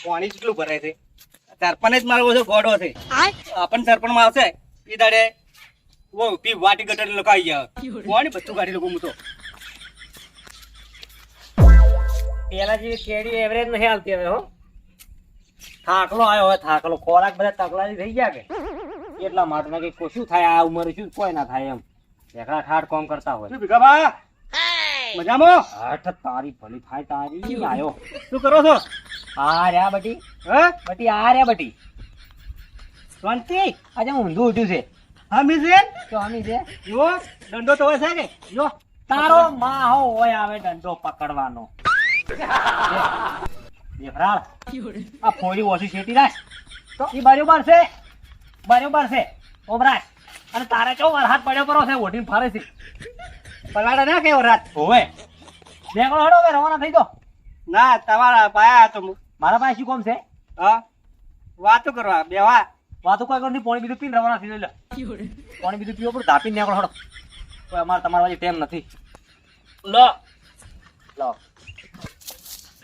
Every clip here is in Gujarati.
પાણી કેટલું ભરાય છે સરપંચ જ મારો ઓછો ગોડો છે આપણ સરપંચ માં આવશે એ દાડે ઓ પી વાટી ગટર લોકો આવી જાય પાણી બધું કાઢી લોકો હું તો પેલા જેવી કેરી એવરેજ નહીં આવતી હવે હો થાકલો આવ્યો હવે થાકલો ખોરાક બધા તકલાદી થઈ ગયા કે એટલા માટે કે કશું થાય આ ઉંમરે શું કોઈ ના થાય એમ એકલા ઠાઠ કામ કરતા હોય શું ભીખાબા મજામાં હાઠ તારી ભલી થાય તારી આયો શું કરો છો આ રહ્યા બટી હે બટી આ રહ્યા બટી શાંતિ આજે હું ઊંધું ઉઠ્યું છે હા મિસેન તો આમી છે જો દંડો તો હોય છે કે જો તારો માહો હોય આવે દંડો પકડવાનો દેખરાળ આ ફોડી ઓછી શેટી રાખ તો ઈ બરોબર છે ઓબરાજ અને તારે ચો વરહાદ પડ્યો પરો છે ઓઢીને ફારે છે પલાડા ના કેવો રાત હોવે દેખો હડો હવે રવાના થઈ જાઓ ના તમારા પાયા તો મારા પાસે શું કામ છે હા વાતો કરવા બેવા વાતો કોઈ કર પાણી બીજું પીને રવાના થઈ લે પાણી બીજું પીવો પડે ધાપીને નીકળો હડો કોઈ અમારે તમારા વાળી ટેમ નથી લો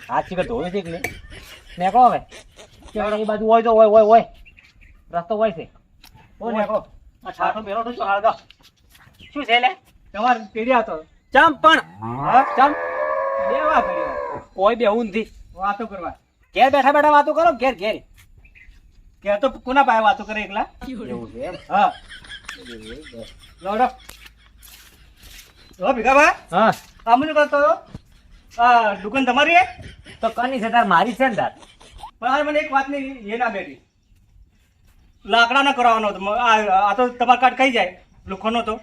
હાથ ચીકર ધોવે છે કે નહીં નીકળો હવે એ બાજુ હોય તો હોય રસ્તો હોય છે ઓ નીકળો આ છાટો મેરો તો હાલ દો શું છે લે તમારે પેરી આવતો ચમ પણ હા ચમ બેવા કર્યો કોઈ બેહું નથી વાતો કરવા ઘેર બેઠા બેઠા વાતો કરો ઘેર કે તો કોના પાસે વાતો કરે એકલા એવું છે એમ હા લોડો હો ભીખાબા હા આમ શું કરતો હતો આ દુકાન તમારી હે તો કની છે તાર મારી છે ને તાર પણ હાલ મને એક વાતની એ ના બેઠી લાકડા ના કરાવવાનો હતો આ તો તમારા કાર્ડ ખાઈ જાય લોકોનો તો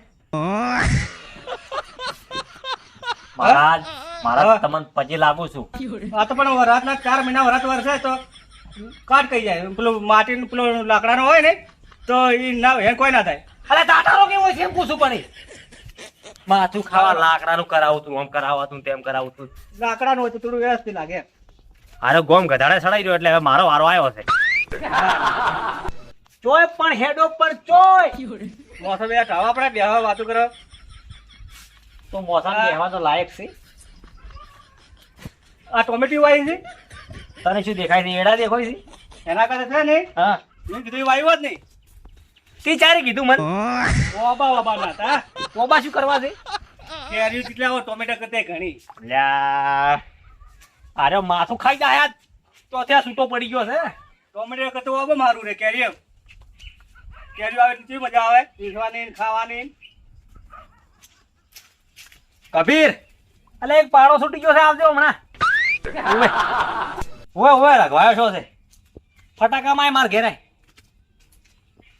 મહારાજ મારા હા. તમને પછી લાગુ છું આ તો પણ રાતના 4 મહિના વરાત વરસે તો કાર્ડ ખાઈ જાય પેલું માટીનું પેલું લાકડાનો હોય ને તો એ ના હે કોઈ ના થાય અરે દાટારો કેવો છે એમ પૂછું પણ માથું ખાવા લાકડાનું કરાવું તું આમ કરાવતું તેમ કરાવું તું લાકડાનું હોય તો થોડું વ્યવસ્થિત લાગે અરે ગોમ ગધાડે સડાઈ રહ્યો એટલે હવે મારો વારો આવ્યો છે ચોય પણ હેડો પણ ચોય મોસમ બે ખાવા પડે બેહવા વાતો કરો તો મોસમ કહેવા તો લાયક છે આ ટોમેટો વાવી છે તને શું દેખાય છે એડા દેખાય છે એના કરતા છે ને હા મેં કીધું એ વાવ્યો જ નહીં તી ચારે કીધું મને ઓબા ના હતા ઓબા શું કરવા છે કેરી કેટલા હોય ટોમેટો કરતા ઘણી લ્યા અરે માથું ખાઈ જાય તો ત્યાં છૂટો પડી ગયો છે ટોમેટો કરતા ઓબા મારું રે કેરી આવે તો કેવી મજા આવે પીસવાની ને ખાવાની કબીર અલે એક પાડો છૂટી ગયો છે આવજો હમણાં ઓય લગવાયો છો છે ફટાકા માં માર ઘેરાય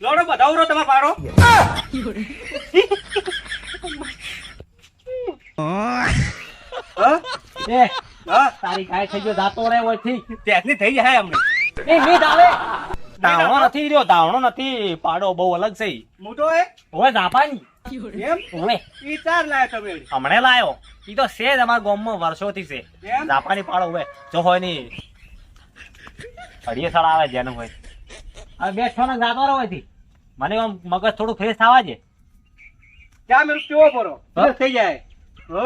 લોડો બતાવો તમારો પાડો એ હા તારી ગાય થઈ ગયો દાતો રે ઓયથી ત્યાંની થઈ જાય અમને એ મીઠ આવે દાવણો નથી રહ્યો દાવણો નથી પાડો બહુ અલગ છે મોટો હે ઓય જાપાની એમ ઓય ઈ 4 લાયા તમે હમણે લાયો ઈ તો છે જ અમારા ગામમાં વર્ષોથી છે એમ? જાપાની પાડો હોય જો હોય ની અડીએ સાડા આવે જેનું હોય હવે બે છ ને જાતો રહો અહીંથી. મને આમ મગજ થોડું ફ્રેશ થવા છે ચા મેરું કેવો પરો હા? થઈ જાય હો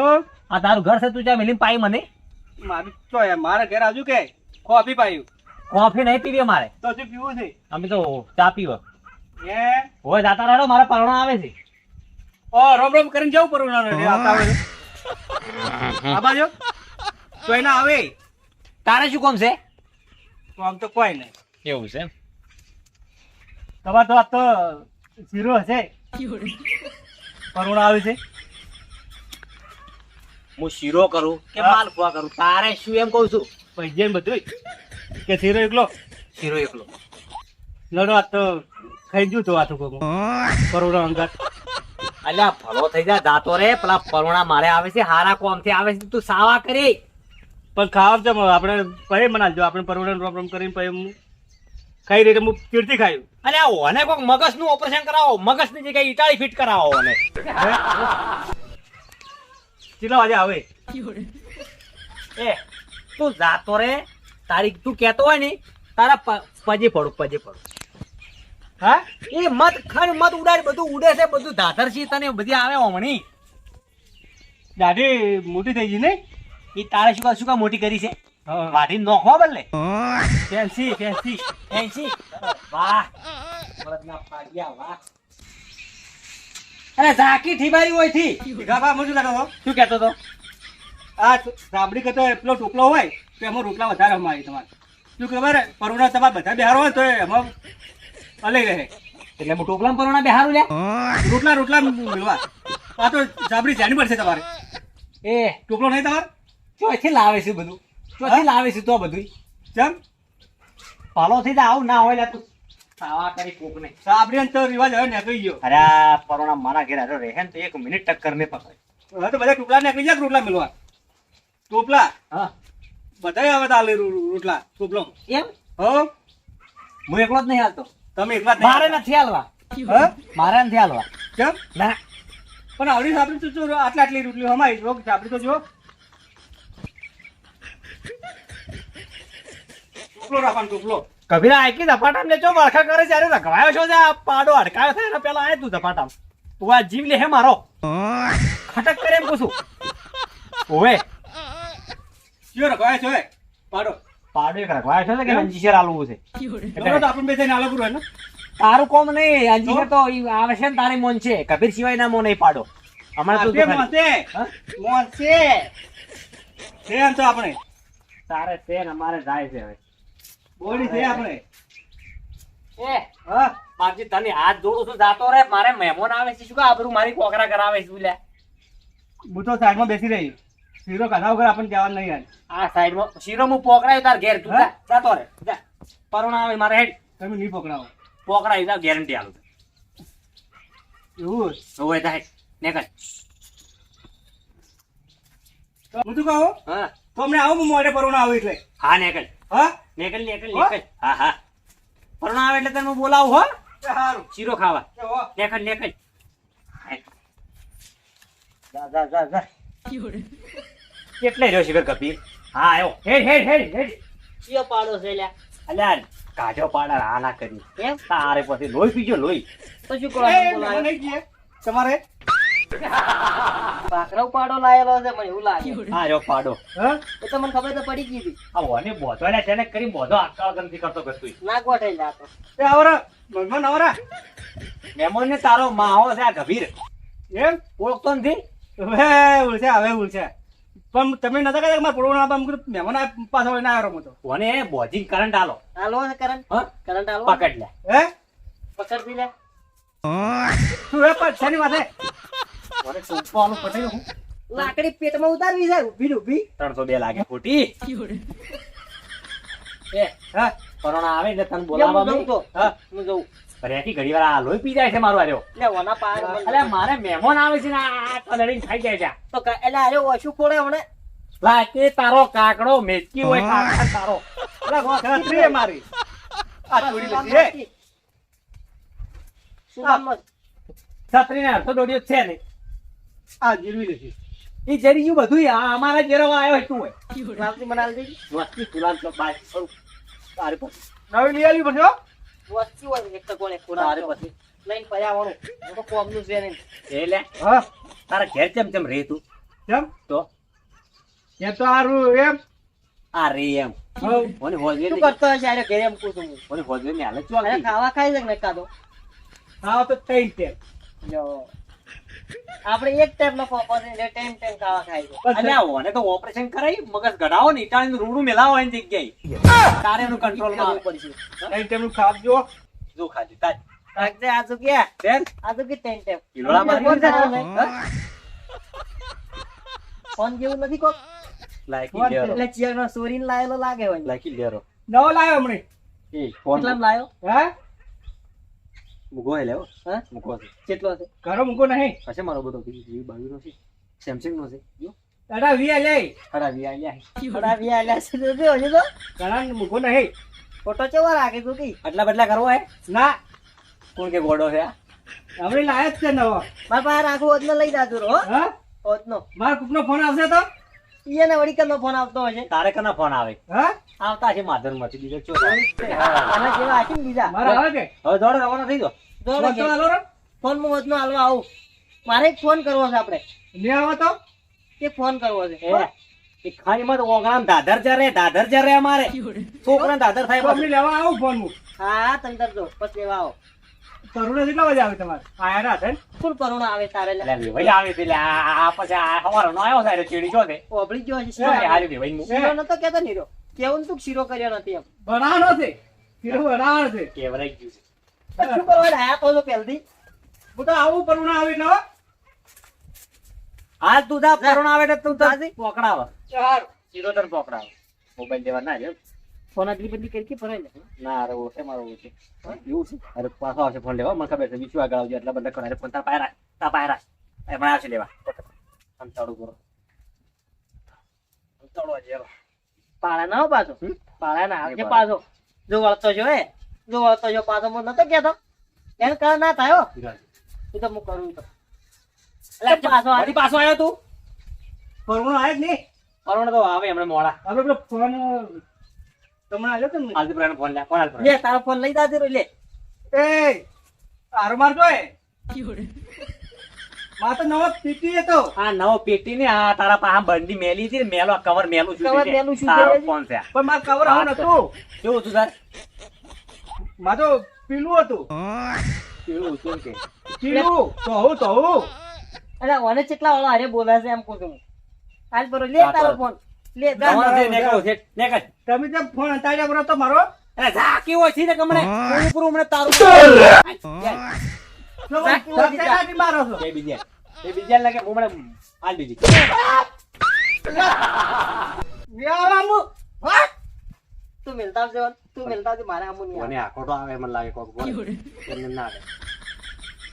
આ તારું ઘર છે તું જ્યાં મિલીને પાઈ મને મારું તો એમ મારા ઘેર આજુ કે કોફી પાયું કોફી નહીં પીવી અમારે તો શું પીવું છે અમે તો ચા પીવો હે હોય જાતા રહેલો મારા પરણા આવે છે ઓ રોમ રોમ કરીને જવું પડું ના આવતા હોય આ બાજુ તો એના આવે તારે શું કોમ છે તો આમ તો કોઈ નહીં એવું છે તમારે તો આ તો શીરો હશે કરુણા આવે છે હું શીરો કરું કે માલપુઆ કરું તારે શું એમ કહું છું પૈજે બધું કે શીરો એકલો શીરો એકલો લડો આ તો ખાઈ ગયું તો આથું કોક કરુણા અંગત અલ્યા ભલો થઈ જા જાતો રે પેલા પરોણા મારે આવે છે હારા કોમ થી આવે છે તું સાવા કરી પણ ખાવા છે આપણે પછી મનાલજો આપણે પરવડન રોમ રોમ કરીને પછી હું ખાઈ રીતે હું કીર્તિ ખાયું અલ્યા ઓને કોક મગજ નું ઓપરેશન કરાવો મગજ ની જગ્યાએ ઈટાળી ફિટ કરાવો ઓને કેટલા વાગે આવે એ તું જાતો રે તારી તું કેતો હોય ને તારા પજે પડું હા એ મત ખર મત ઉડાડ બધું ઉડે છે બધું ધાધર છે તને બધી આવે હમણી દાઢી મોટી થઈ ગઈ ને એ તારે શું કા મોટી કરી છે હા. વાઢીને નોખવા બદલે ફેન્સી ફેન્સી ફેન્સી. વાહ બળદના ફાડ્યા વાહ. અરે ઝાંકી ઠીબારી હોય થી ગાભા મજુ લાગો શું કહેતો તો આ સાબડી કરતો એટલો ટોપલો હોય તો એમાં રોટલા વધારે અમારી તમારે શું ખબર પરુણા તમારે બધા બિહાર હોય તો એમાં અલગ રહે એટલે હું ટોપલામાં પરોણા બેહારું લે રોટલા મેળવા આ તો સાબડી જાણી પડશે તમારે એ ટોપલો નહીં તમારે ચોથી લાવે છે બધું ચોથી લાવે છે તો બધું જેમ પાલો થઈ જાય આવું ના હોય લે તું સાવા કરી કોક ને સાબડી તો રિવાજ હવે નીકળી ગયો અરે આ પરોણા મારા ઘેર હારો રહે ને તો 1 મિનિટ ટક્કર ને પકડે હવે તો બધા ટોપલા નીકળી જાય રોટલા મેળવા ટોપલા હા બધા આવે તો આલે રોટલા ટોપલો એમ હો હું એકલો જ નહીં હાલતો તમે એકલા જ મારે નહીં નથી હાલવા હા મારે નથી હાલવા કેમ ના પણ આવડી સાબડી તો જો આટલી રોટલી હમાઈ જો સાબડી તો જો ટોપલો રાખવાનો ટોપલો કભીરા આઈકી ઝપાટામ ને ચો વળખા કરે જ્યારે રખવાયો છો જે આ પાડો અડકાયો થાય એના પેલા આય તું ઝપાટામ તું આ જીવ લે હે મારો ખટક કરે એમ પૂછું ઓવે કયો રખવાય છે પાડો પાડો એક રખવાયો છે કે અંજીશર આલવું છે એટલે તો આપણે બે થઈને આલો પૂરો ને તારું કોમ નહીં અંજીશર તો ઈ આવે છે ને તારી મોન છે કબીર સિવાય ના મોન નહીં પાડો હમણાં તું આપે ખાલી. મોસે હા? મોસે છે એમ તો આપણે તારે છે ને અમારે જાય છે હવે બોડી છે આપણે એ હા બાપજી તને હાથ જોડું છું જાતો રે મારે મહેમાન આવે છે શું કે આબરૂ મારી કોકરા કરાવે છે લે હું તો સાઈડમાં બેસી રહી શીરો કાઢા વગર આપણને જવાનું નહીં યાર આ સાઈડમાં શીરો હું પોકરાયો તાર ઘેર તું જા, જાતો રે જા પરોણા આવે મારે હેડ તમે નહીં પકડાવો પોકરાઈ જા ગેરંટી આલું એવું ઓય જા હેડ નેકળ હું શું કહું હા તો અમને આવું મોડે પરોણા આવું એટલે હા નેકળ હા નેકળ નેકળ હો? નેકળ હા હા પરોણા આવે એટલે તને હું બોલાવું હો સારું શીરો ખાવા હો નેકળ નેકળ જા જા જા જા કેટલે રહ્યો શિખર કપીર હા આવ્યો હેડ હેડ હેડ હેડ કયો પાડો છે લ્યા? અલ્યા કાજો પાડા આ ના કરી એમ? તારે પછી લોહી પીજો લોહી તો શું એ, કરવાનું મને બોલાયો? નહીં કીએ. તમારે ભાખરાવ પાડો લાયેલો છે મને એવું લાગે. હા જો પાડો હા એ તો મને ખબર તો પડી ગઈ હતી. આ વને બોધો ને તેને કરી બોધો આકા ગમતી કરતો કરતું ના ગોઠાઈ જાતો. એ આવરા ભગવાન આવરા મેમોન ને તારો માહો છે આ ગભીર એમ ઓળખતો નથી હવે ઉલશે હવે ઉલશે પણ તમે નતા કહેતા કે મારા પરોણા આપવા મૂકું તો મહેમાન પાછો લઈને આવ્યો હું તો વને બોધી કરંટ આલો હાલો છે કરંટ? હા કરંટ હાલો? પકડ લે હે પકડતી લે. શું હે પણ શેની વાત હે વને સુંપાનું પટેલ હું લાકડી પેટમાં ઉતારવી છે ઊભી ને ઊભી. 302 લાગે ખોટી એ હા કોરોના આવે એટલે તને લે, બોલાવા હું જઉં તો. હા હું જઉં. રેતી ઘડી વાર આ લોહી પી જાય છે મારું આર્યો લે, ઓના પાડ મને. અલે મારે મહેમાન આવે છે ને આ કલરિંગ ખાઈ જાય છે તો એટલે આરે ઓછું ફોડે હમણે. લા કે તારો કાકડો મેચકી હોય કાકડા તારો છત્રી હે મારી આ ચોરી લીધી હે શું કામમાં? છત્રીને અડધો દોડ્યો જ છે ને આ જીરવી લીધી ઈ જરી ગયું બધું આ અમારા જેરવા આવ્યો તું હોય લાવતી મને આલી દેજે. વસ્તી ગુલામ તો બાય કરું તારે પછી નવી લઈ આવી પછી હો. વસ્તી હોય ને એક તો કોણે ખોરાક તારે તો. પછી લઈને પર્યાવરણ હું તો કોમનું છે નહીં. એ લે હા તારા ઘેર ચમ ચમ રે તું કેમ તો એ તો હારું એમ આ રે એમ હવ. ઓને હોજવે શું ને કરતો હશે આરે ઘરે એમ પૂછું હું. ઓને હોજવે ને હાલે અરે ચોલ ખાવા ખાઈ છે કે નહીં ખાધો? હા તો થઈ તે જો આપણે એક ટાઈપ નો પોપો છે એટલે ટાઈમ ટાઈમ ખાવા ખાઈ છે. અલ્યા ઓને તો ઓપરેશન કરાઈ મગજ ગઢાવો ને ઈટાણીનું રૂડું મેલાવો એની જગ્યાએ તારે એનું કંટ્રોલ માં કરવું પડશે. ટાઈમ ટેબલ ખાજો જો ખાજી તાજ રાખજે આજુ ક્યાં? તેલ આજુ કે ટાઈમ ટાઈમ. કિલોડા મારી ફોન કરવાનો હા? નહીં. ફોન જેવું નથી કોક? લાયકી લેરો એટલે ચિયરનો ચોરીને લાયેલો લાગે હોય. લાયકી લેરો નવો લાવ્યો હમણે એ ફોન કેટલામાં લાયો? હે મુગો હે લેવો હા? મુગો છે કેટલો છે? ઘરો મૂકો નહીં હશે મારો બધો જીવી 22 નો છે સેમસંગ નો છે જો દાદા વી લે ખરા વી આલ્યા થોડા બી આલ્યા છે તો જો, હજુ તો ઘણા મૂકો નહીં ફોટો કેવો લાગે તું કી? આટલા બદલા કરવો હે ના કોણ કે ગોડો છે આ? હમણે લાયો જ છે નવો મારા પાસે રાખું ઓજનો લઈ જાજો રો, હો? હા ઓજનો. મારા કુકનો ફોન આવશે તો ઈયને વળી કનો ફોન આવતો હશે. તારે કના ફોન આવે હા આવતા છે માધર માંથી બીજો ચો આના જેવા હશે ને બીજા. મારા આવે કે હવે દોડ રવાનો થઈ ગયો દોડો ફોન તો કે. હાલો રે ફોન માં ઓજનો હાલવા આવું. મારે એક ફોન કરવો છે આપણે. નહીં આવો તો કે ફોન કરવો છે. એ એ ખાણીમાં તો ઓગણામાં દાદર જરે અમારે છોકરાને દાદર થાય અમને લેવા આવું ફોન હું હા તમે તાર જો પછી લેવા આવો કરુણા કેટલા વાગે આવે તમારે આયા ના હતા ને? ફૂલ પરુણા આવે તારે લે. એટલે વેવાઈ આવે છે એટલે આ પછી આ હવારો નો આવ્યો સાહેબ ચીડી છો તે ઓભળી ગયો છે એ હારી વેવાઈ નું શીરો નતો કેતો નીરો કેવું તું શીરો કર્યો નથી એમ બનાવવાનો છે શીરો બનાવવાનો છે કેવરાઈ ગયું છે શું કરવા આયા તો પહેલથી હું તો આવું કરુણા આવે એટલે હો. હાલ તું જા પરોણ આવે એટલે તું તાજી? પકડાવ સારું. સીધો તને પકડાવ મોબાઈલ દેવા ના લે ફોન આટલી બધી કરી કે ભરાઈ લે ના અરે ઓછે મારો ઓછે એવું છે અરે પાછો આવશે ફોન લેવા મને ખબર છે વિશ્વ આગળ આવજો એટલા બધા કરે ફોન તા પાયરા એ પણ આવશે લેવા અંતાડું કરો અંતાડો જેરો પાળા ના હો પાછો પાળા ના આવજે પાછો જો વળતો જો પાછો મને નતો કેતો એને કર ના થાય હો તું તો હું કરું તો એટલે પાછો હજી પાછો આવ્યો તું કરુણા આવે જ નહીં પરોણ તો આવે હમણાં મોડા આપણે પેલો ફોન તમને આવ્યો તો ને હાલ પ્રાણ ફોન લે કોણ હાલ લે તારો ફોન લઈ જાજે રો લે એ આરો માર જોય માં તો નવો પીટી હતો આ નવો પેટી ને આ તારા પાસે બંડી મેલી હતી ને મેલો કવર મેલું શું કવર મેલું શું તારો છે? ફોન છે આ. પણ માર કવર આવું નતું કેવું હતું તાર માં તો પીલું હતું કેવું હતું કે પીલું તો હું અરે ઓને કેટલા વાળા હારે બોલે છે એમ કહું છું હાલ પરો લે તારો ફોન લે જા. નવો છે, નેકળો છે, નેકળ. તમે જેમ ફોન અંતાડ્યા બરો તો મારો અરે જા કેવો છે ને કમણે પૂરું પૂરું હમણાં તારું સત્યાનાથી મારો છો એ બીજા લાગે હું હમણાં હાલ બીજી વ્યાવામુ વાત તું મિલતા આવજે મારે આમું નહીં મને આખો તો આવે મને લાગે કોક બોલ એમને ના આવે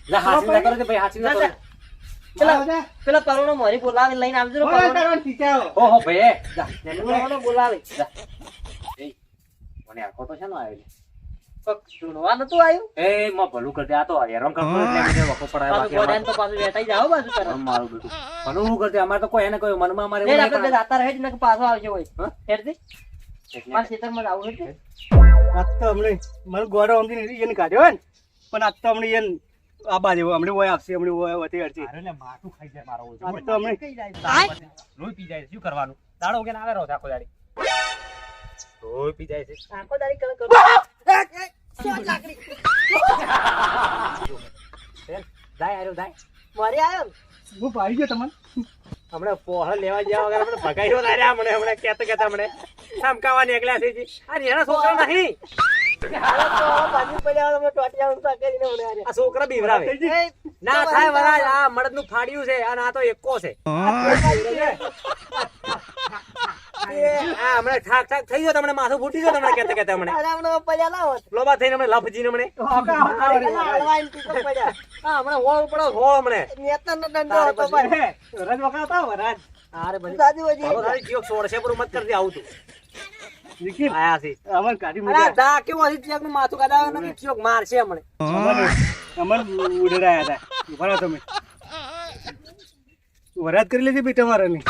જા હાસી ના કરો કે ભાઈ હાસી ના કરો પેલા પરુણો મોરી બોલાવે લઈને આવજો રો ઓય પરુણો. તારો ટીચાઓ ઓહો ભાઈ જા પરુણો બોલાવે એ મને આખો તો છે ને આવે કોક સુનવા નતું આવ્યું એ માં ભલું કરતે આ તો હેરાન કરતો એટલે મને વખો પડાય પાછું ગોડાને તો પાછું વેટાઈ જાઓ બાજુ કરે મારું બેટું ભલું હું કરતે અમારે તો કોઈ એને કોઈ મનમાં મારે લે આપણે બે દાતા રહે જ ને પાછો આવજો હોય હા? હેડજી મારા ખેતરમાં જ આવું છે આજ તો હમણે મને ગોડો અમથી એને કાઢ્યો ને પણ આજ તો હમણે એને આ બાજુ હમણે હોય આવશે હમણે હોય હતી અડધી અરે માથું ખાઈ જાય મારો આજ તો હમણે કઈ જાય લોહી પી જાય છે. શું કરવાનું દાડો કે આવે રહો આખો દાડી લોહી પી જાય છે આખો દાડી કલર કરો શોટ લાકડી જાય આર્યો જાય મારી આયો ને. હું પાડી ગયો તમને હમણાં પોહળ લેવા ગયા વગર હમણાં ભગાઈઓ ના રહ્યા હમણાં કહેતા હમણાં સામકાવા નીકળ્યા છે જી. અરે એના છોકરા નહીં હાલો તો બાજુ પડ્યા તમે ટોટિયા ઊંચા કરીને ઉડે આરે. આ છોકરા બીવરાવે એ, ના થાય વરાજ આ મળદ નું ફાડ્યું છે અને આ તો એકો છે આ હમણાં ઠાક ઠાક થઈ ગયો તમને માથું ફૂટી ગયો તમને કહેતા હમણાં અરે હમણાં પડ્યા ના હોત. લોબા થઈને હમણાં લફજીને હમણાં હલવાઈને ટીકો પડ્યા. હા હમણાં હોળ પડો હોળ હમણાં નેતાનો દંડો હતો ભાઈ. રજ વખત આવો રજ અરે બધી સાદુ વજી. હવે તારી જીવક સોળશે પણ મત કરતી આવું તું નિખિલ આયા છે અમર કાઢી અરે મૂક્યા દા કેવું હજી ચેક નું માથું કાઢાવે નથી ચેક મારશે હમણાં અમર ઉડેરાયા હતા ભરો તમે વરાત કરી લેજે બેટા મારાની